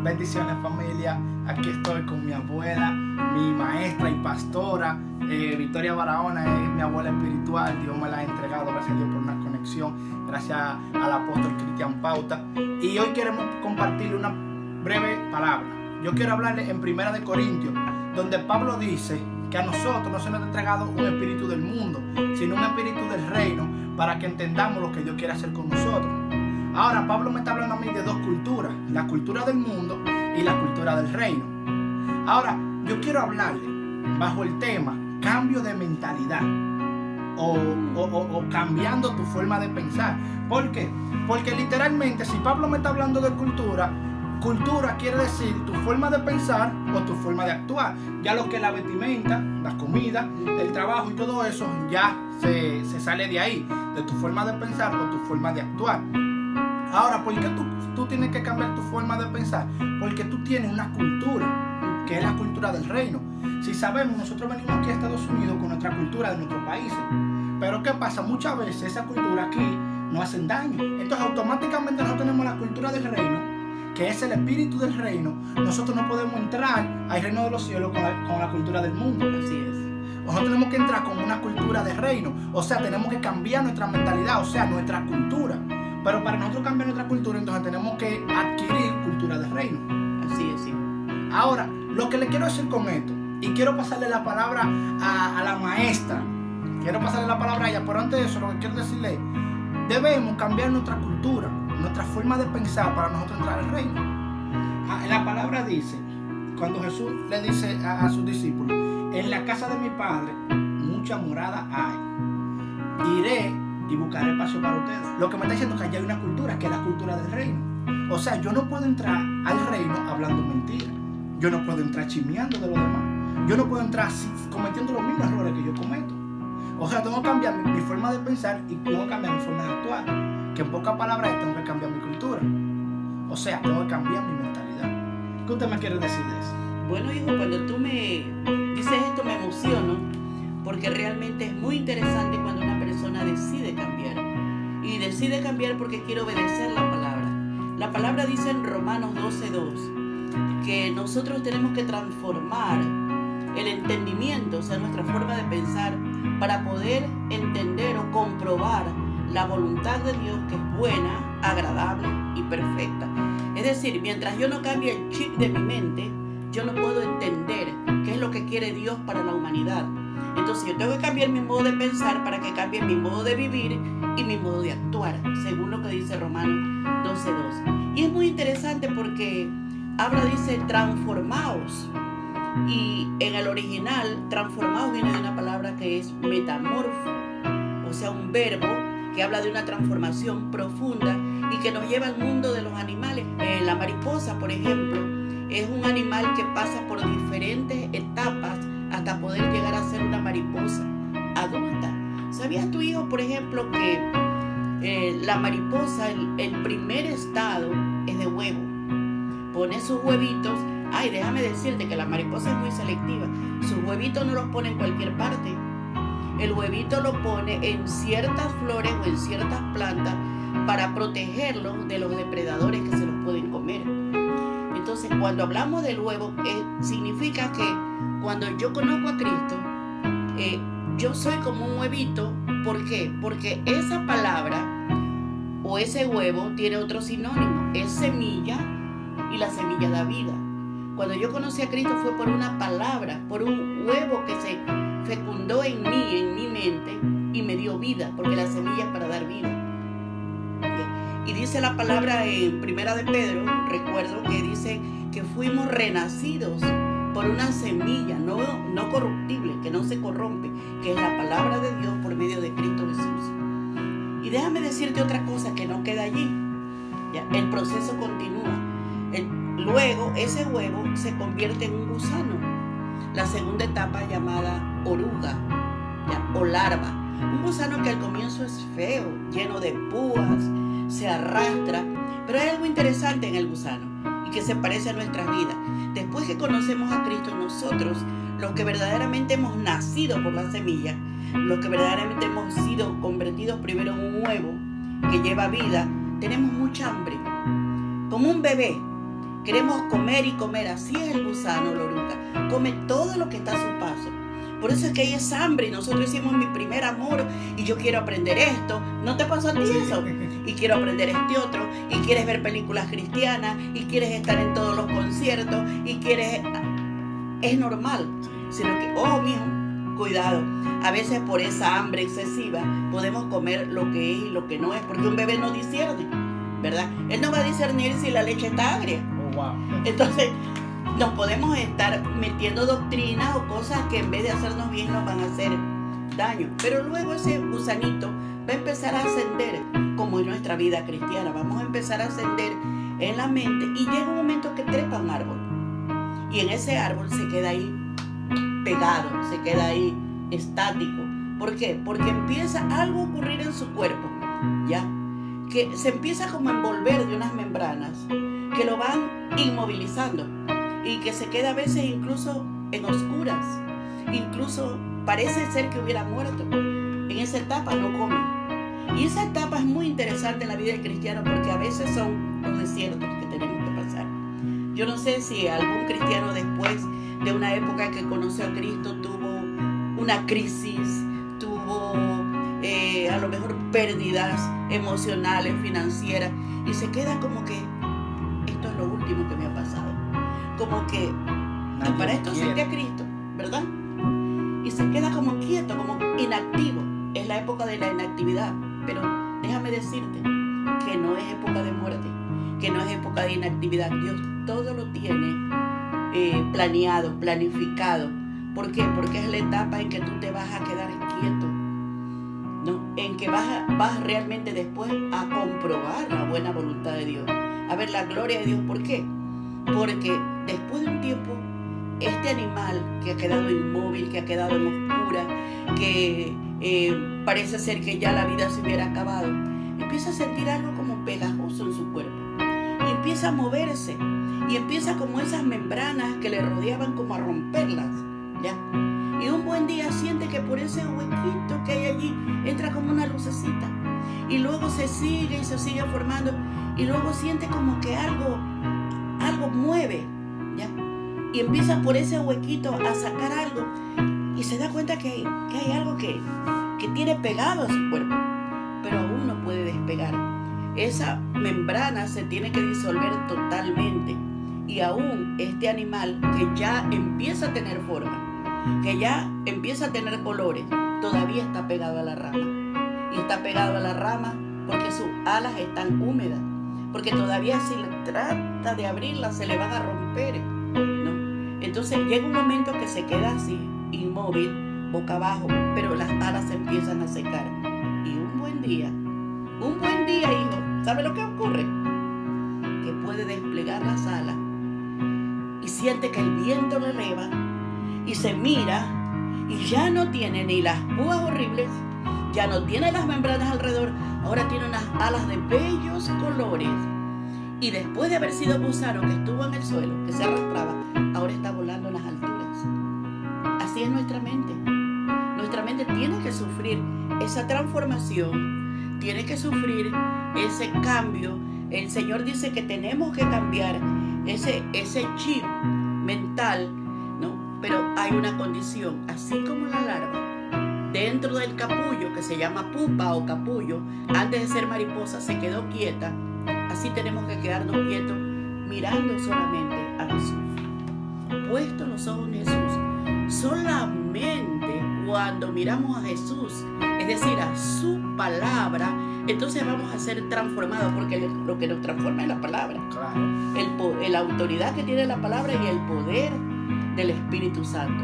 Bendiciones, familia. Aquí estoy con mi abuela, mi maestra y pastora, Victoria Barahona. Es mi abuela espiritual. Dios me la ha entregado, gracias a Dios por una conexión, gracias al apóstol Cristian Pauta. Y hoy queremos compartirle una breve palabra. Yo quiero hablarle en 1 de Corintios, donde Pablo dice que a nosotros no se nos ha entregado un espíritu del mundo, sino un espíritu del reino, para que entendamos lo que Dios quiere hacer con nosotros. Ahora, Pablo me está hablando a mí de dos culturas, la cultura del mundo y la cultura del reino. Ahora, yo quiero hablarle bajo el tema cambio de mentalidad o cambiando tu forma de pensar. ¿Por qué? Porque literalmente, si Pablo me está hablando de cultura, cultura quiere decir tu forma de pensar o tu forma de actuar. Ya lo que es la vestimenta, la comida, el trabajo y todo eso ya se sale de ahí, de tu forma de pensar o tu forma de actuar. Ahora, ¿por qué tú tienes que cambiar tu forma de pensar? Porque tú tienes una cultura, que es la cultura del reino. Si sabemos, nosotros venimos aquí a Estados Unidos con nuestra cultura de nuestros países. Pero ¿qué pasa? Muchas veces esa cultura aquí nos hacen daño. Entonces automáticamente nosotros tenemos la cultura del reino, que es el espíritu del reino. Nosotros no podemos entrar al reino de los cielos con la cultura del mundo. Así es. Nosotros tenemos que entrar con una cultura de reino. O sea, tenemos que cambiar nuestra mentalidad, o sea, nuestra cultura. Pero para nosotros cambiar nuestra cultura, entonces tenemos que adquirir cultura de reino. Así es, sí. Ahora, lo que le quiero decir con esto, y quiero pasarle la palabra a la maestra, quiero pasarle la palabra a ella, pero antes de eso, lo que quiero decirle es, debemos cambiar nuestra cultura, nuestra forma de pensar para nosotros entrar al reino. La palabra dice, cuando Jesús le dice a sus discípulos, en la casa de mi Padre mucha morada hay, iré y buscaré espacio para ustedes. Lo que me está diciendo es que allá hay una cultura, que es la cultura del reino. O sea, yo no puedo entrar al reino hablando mentiras. Yo no puedo entrar chismeando de los demás. Yo no puedo entrar cometiendo los mismos errores que yo cometo. O sea, tengo que cambiar mi forma de pensar y tengo que cambiar mi forma de actuar. Que en pocas palabras tengo que cambiar mi cultura. O sea, tengo que cambiar mi mentalidad. ¿Qué usted me quiere decir de eso? Bueno, hijo, cuando tú me dices esto me emociono, porque realmente es muy interesante cuando una persona decide cambiar. Y decide cambiar porque quiere obedecer la palabra. La palabra dice en Romanos 12:2 que nosotros tenemos que transformar el entendimiento, o sea, nuestra forma de pensar, para poder entender o comprobar la voluntad de Dios, que es buena, agradable y perfecta. Es decir, mientras yo no cambie el chip de mi mente, yo no puedo entender qué es lo que quiere Dios para la humanidad. Entonces yo tengo que cambiar mi modo de pensar para que cambie mi modo de vivir y mi modo de actuar, según lo que dice Romanos 12:2. Y es muy interesante porque habla, dice, transformaos. Y en el original, transformaos viene de una palabra que es metamorfo, o sea, un verbo que habla de una transformación profunda y que nos lleva al mundo de los animales. La mariposa, por ejemplo, es un animal que pasa por diferentes etapas hasta poder llegar a ser una mariposa adulta. ¿Sabías tu hijo, por ejemplo, que la mariposa, el primer estado es de huevo? Pone sus huevitos. Ay, déjame decirte que la mariposa es muy selectiva. Sus huevitos no los pone en cualquier parte. El huevito lo pone en ciertas flores o en ciertas plantas para protegerlos de los depredadores que se los pueden comer. Entonces, cuando hablamos del huevo, significa que cuando yo conozco a Cristo, yo soy como un huevito. ¿Por qué? Porque esa palabra o ese huevo tiene otro sinónimo. Es semilla y la semilla da vida. Cuando yo conocí a Cristo fue por una palabra, por un huevo que se fecundó en mi mente y me dio vida, porque la semilla es para dar vida. Y dice la palabra en 1 de Pedro, recuerdo que dice que fuimos renacidos por una semilla no corruptible, que no se corrompe, que es la palabra de Dios por medio de Cristo Jesús. Y déjame decirte otra cosa que no queda allí. Ya, el proceso continúa. Luego ese huevo se convierte en un gusano. La segunda etapa llamada oruga, o larva. Un gusano que al comienzo es feo, lleno de púas, se arrastra. Pero hay algo interesante en el gusano y que se parece a nuestras vidas. Después que conocemos a Cristo, nosotros, los que verdaderamente hemos nacido por la semilla, los que verdaderamente hemos sido convertidos primero en un huevo que lleva vida, tenemos mucha hambre. Como un bebé Queremos comer y comer. Así es el gusano, la oruga. Come todo lo que está a su paso. Por eso es que hay esa hambre y nosotros hicimos mi primer amor y yo quiero aprender esto. ¿No te pasó a ti eso? Y quiero aprender este otro, y quieres ver películas cristianas, y quieres estar en todos los conciertos, y quieres... Es normal, sino que, ojo mijo, cuidado. A veces por esa hambre excesiva podemos comer lo que es y lo que no es, porque un bebé no discierne, ¿verdad? Él no va a discernir si la leche está agria. Oh, wow. Entonces nos podemos estar metiendo doctrinas o cosas que en vez de hacernos bien nos van a hacer daño. Pero luego ese gusanito va a empezar a ascender, como en nuestra vida cristiana. Vamos a empezar a ascender en la mente y llega un momento que trepa un árbol. Y en ese árbol se queda ahí pegado, se queda ahí estático. ¿Por qué? Porque empieza algo a ocurrir en su cuerpo, ¿ya? Que se empieza como a envolver de unas membranas que lo van inmovilizando y que se queda a veces incluso en oscuras. Incluso parece ser que hubiera muerto. En esa etapa no come. Y esa etapa es muy interesante en la vida del cristiano porque a veces son los desiertos que tenemos que pasar. Yo no sé si algún cristiano después de una época que conoció a Cristo tuvo una crisis, tuvo a lo mejor pérdidas emocionales, financieras, y se queda como que esto es lo último que me ha pasado. Como que y para esto acepté a Cristo, ¿verdad? Y se queda como quieto, como inactivo. Es la época de la inactividad, pero déjame decirte que no es época de muerte, que no es época de inactividad. Dios todo lo tiene planeado, planificado. ¿Por qué? Porque es la etapa en que tú te vas a quedar quieto, ¿no? En que vas realmente después a comprobar la buena voluntad de Dios, a ver la gloria de Dios. ¿Por qué? Porque después de un tiempo, este animal que ha quedado inmóvil, que ha quedado en oscura, que parece ser que ya la vida se hubiera acabado, empieza a sentir algo como pegajoso en su cuerpo y empieza a moverse y empieza como esas membranas que le rodeaban como a romperlas, ¿ya? Y un buen día siente que por ese huequito que hay allí entra como una lucecita y luego se sigue y se sigue formando y luego siente como que algo mueve, ¿ya? Y empieza por ese huequito a sacar algo y se da cuenta que hay algo que tiene pegado a su cuerpo, pero aún no puede despegar. Esa membrana se tiene que disolver totalmente y aún este animal que ya empieza a tener forma, que ya empieza a tener colores, todavía está pegado a la rama. Y está pegado a la rama porque sus alas están húmedas, porque todavía si trata de abrirlas se le van a romper, ¿no? Entonces llega un momento que se queda así, inmóvil, boca abajo, pero las alas se empiezan a secar. Y un buen día, hijo, ¿sabe lo que ocurre? Que puede desplegar las alas y siente que el viento le eleva y se mira y ya no tiene ni las púas horribles, ya no tiene las membranas alrededor, ahora tiene unas alas de bellos colores. Y después de haber sido gusano que estuvo en el suelo, que se arrastraba, ahora está volando en las alturas. Así es nuestra mente. Nuestra mente tiene que sufrir esa transformación, tiene que sufrir ese cambio. El Señor dice que tenemos que cambiar ese chip mental, ¿no? Pero hay una condición, así como la larva, dentro del capullo, que se llama pupa o capullo, antes de ser mariposa, se quedó quieta. Así tenemos que quedarnos quietos, mirando solamente a Jesús, puestos los ojos en Jesús. Solamente cuando miramos a Jesús, es decir, a su palabra, entonces vamos a ser transformados, porque lo que nos transforma es la palabra. Claro. La autoridad que tiene la palabra y el poder del Espíritu Santo.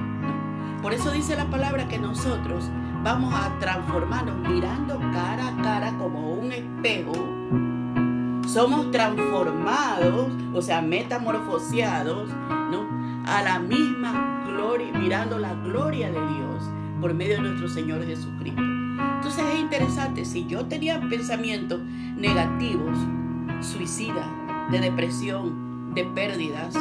Por eso dice la palabra que nosotros vamos a transformarnos mirando cara a cara como un espejo. Somos transformados, o sea, metamorfoseados, ¿no? A la misma gloria, mirando la gloria de Dios por medio de nuestro Señor Jesucristo. Entonces es interesante, si yo tenía pensamientos negativos, suicidas, de depresión, de pérdidas,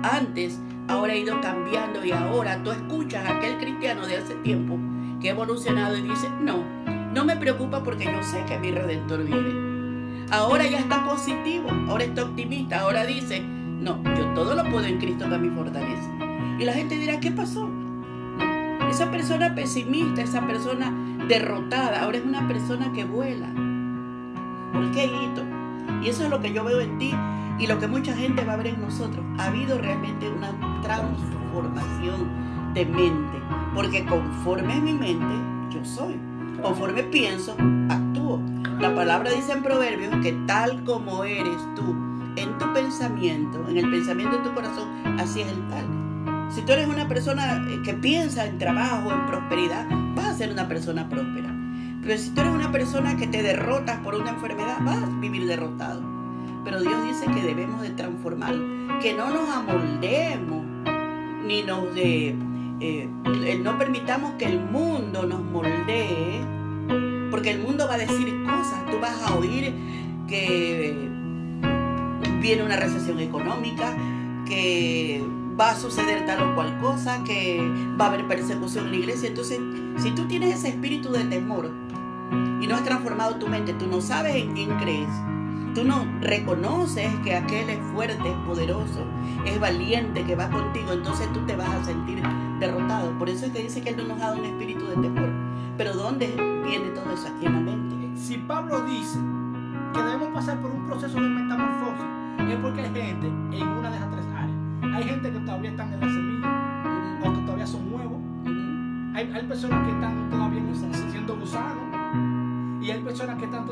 antes, ahora he ido cambiando y ahora tú escuchas a aquel cristiano de hace tiempo que ha evolucionado y dice, no me preocupa porque yo sé que mi Redentor viene. Ahora ya está positivo, ahora está optimista, ahora dice, No, yo todo lo puedo en Cristo que me fortalece. Y la gente dirá, ¿qué pasó? No, esa persona pesimista, esa persona derrotada, ahora es una persona que vuela. ¿Por qué, hijito? Y eso es lo que yo veo en ti y lo que mucha gente va a ver en nosotros. Ha habido realmente una transformación de mente, porque conforme es mi mente, yo soy. Conforme pienso, actúo. La palabra dice en Proverbios que tal como eres tú en tu pensamiento, en el pensamiento de tu corazón, así es el tal. Si tú eres una persona que piensa en trabajo, en prosperidad, vas a ser una persona próspera. Pero si tú eres una persona que te derrotas por una enfermedad, vas a vivir derrotado. Pero Dios dice que debemos de transformarlo, que no nos amoldemos, ni nos no permitamos que el mundo nos moldee, porque el mundo va a decir cosas. Tú vas a oír que viene una recesión económica, que va a suceder tal o cual cosa, que va a haber persecución en la iglesia. Entonces, si tú tienes ese espíritu de temor y no has transformado tu mente, tú no sabes en quién crees, tú no reconoces que aquel es fuerte, es poderoso, es valiente, que va contigo, entonces tú te vas a sentir derrotado. Por eso es que dice que Él no nos ha dado un espíritu de temor. Pero ¿dónde viene todo eso? Aquí en la mente. Si Pablo dice que debemos pasar por un proceso de metamorfosis, es porque hay gente en una de esas tres áreas. Hay gente que todavía están en la semilla, o que todavía son huevos. Hay personas que están todavía siendo gusanos, y hay personas que están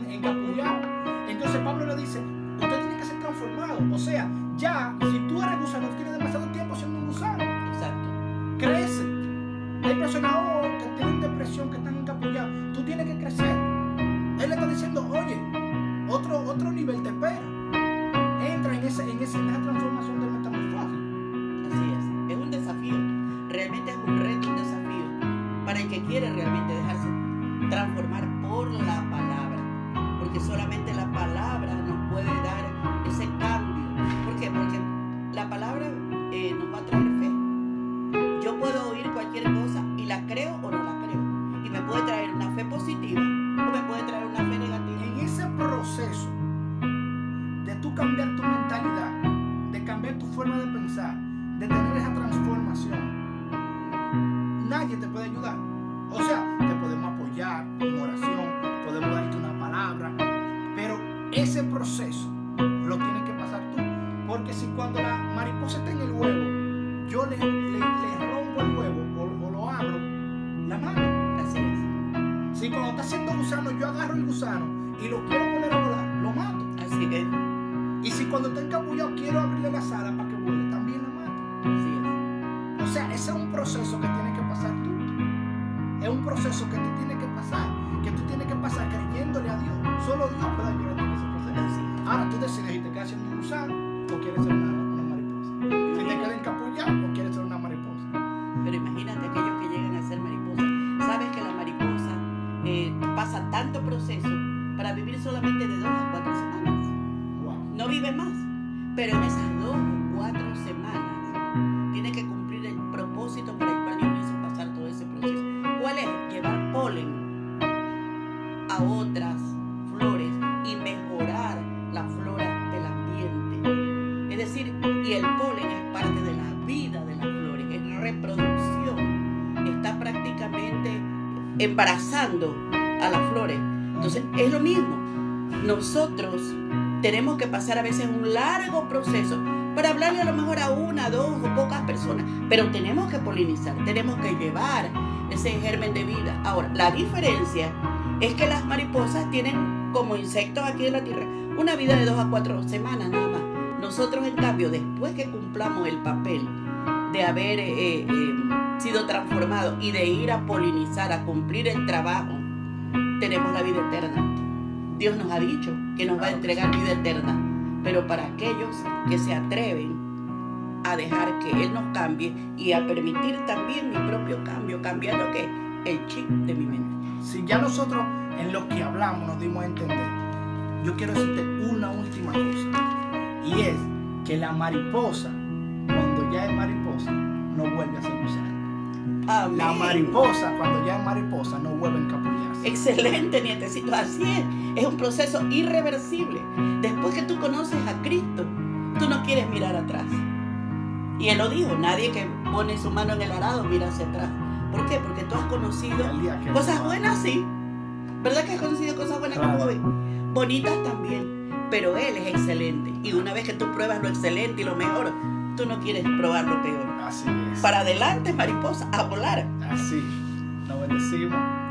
encapullados. Entonces Pablo le dice, usted tiene que ser transformado. O sea, ya, si tú eres gusano, tienes demasiado tiempo siendo un gusano. Exacto. Crece. Hay personas que tienen depresión, que están encapullados. Tú tienes que crecer. Él le está diciendo, oye, otro nivel te espera. Entra en esa transformación de metamorfosis. Así es un desafío. Realmente es un reto, un desafío para el que quiere realmente dejarse transformar por la palabra, porque solamente la palabra nos puede dar ese cambio. ¿Por qué? Porque la palabra nos va a traer fe. Yo puedo oír cualquier cosa y la creo o no la creo, y me puede traer una fe positiva o me puede traer una fe negativa. En ese proceso de tú cambiar tu mentalidad, de cambiar tu forma de pensar, de tener esa transformación, nadie te puede ayudar. O sea, te podemos apoyar en oración, podemos darte una palabra, pero ese proceso lo tienes que pasar tú. Porque si cuando la mariposa está en el huevo, yo le rompo el huevo o lo abro, la mato. Así es. Si cuando está haciendo gusano, yo agarro el gusano y lo quiero poner a volar, lo mato. Así es. Y si cuando está encapullado quiero abrirle las alas para que vuele, también la mato. Así es. O sea, ese es un proceso que tienes que pasar tú. Es un proceso que tú tienes que pasar creyéndole a Dios. Solo Dios puede ayudarte en ese proceso. Ahora tú decides si te quedas siendo un gusano o quieres ser una mariposa. Si te quedas encapullado o quieres ser una mariposa. Pero imagínate aquellos que llegan a ser mariposas. Sabes que la mariposa pasa tanto proceso para vivir solamente de 2 a 4 semanas. Wow. No vive más. Pero en esas 2 o 4 semanas tiene que cumplir el propósito para el cual Dios hizo pasar todo ese proceso. ¿Cuál es? Llevar polen a otras flores y mejorar la flora del ambiente. Es decir, y el polen es parte de la vida de las flores, es reproducción. Está prácticamente embarazando a las flores. Entonces, es lo mismo. Nosotros tenemos que pasar a veces un largo proceso para hablarle a lo mejor a 1, 2 o pocas personas, pero tenemos que polinizar, tenemos que llevar ese germen de vida. Ahora, la diferencia es que las mariposas tienen, como insectos aquí en la tierra, una vida de 2 a 4 semanas nada más. Nosotros, en cambio, después que cumplamos el papel de haber sido transformados y de ir a polinizar, a cumplir el trabajo, tenemos la vida eterna. Dios nos ha dicho que nos va a entregar vida eterna, pero para aquellos que se atreven a dejar que Él nos cambie y a permitir también mi propio cambio, cambiar lo que es el chip de mi mente. Si ya nosotros en lo que hablamos nos dimos a entender, yo quiero decirte una última cosa, y es que la mariposa, cuando ya es mariposa, no vuelve a ser gusano. Amén. La mariposa, cuando ya es mariposa, no vuelve a encapullarse. Excelente, nietecito. Así es un proceso irreversible. Después que tú conoces a Cristo, tú no quieres mirar atrás. Y Él lo dijo, nadie que pone su mano en el arado mira hacia atrás. ¿Por qué? Porque tú has conocido cosas buenas, sí. ¿Verdad que has conocido cosas buenas como joven? Bonitas también. Pero Él es excelente. Y una vez que tú pruebas lo excelente y lo mejor, tú no quieres probar lo peor. Así es. Para adelante, mariposa, a volar. Así. Nos bendecimos.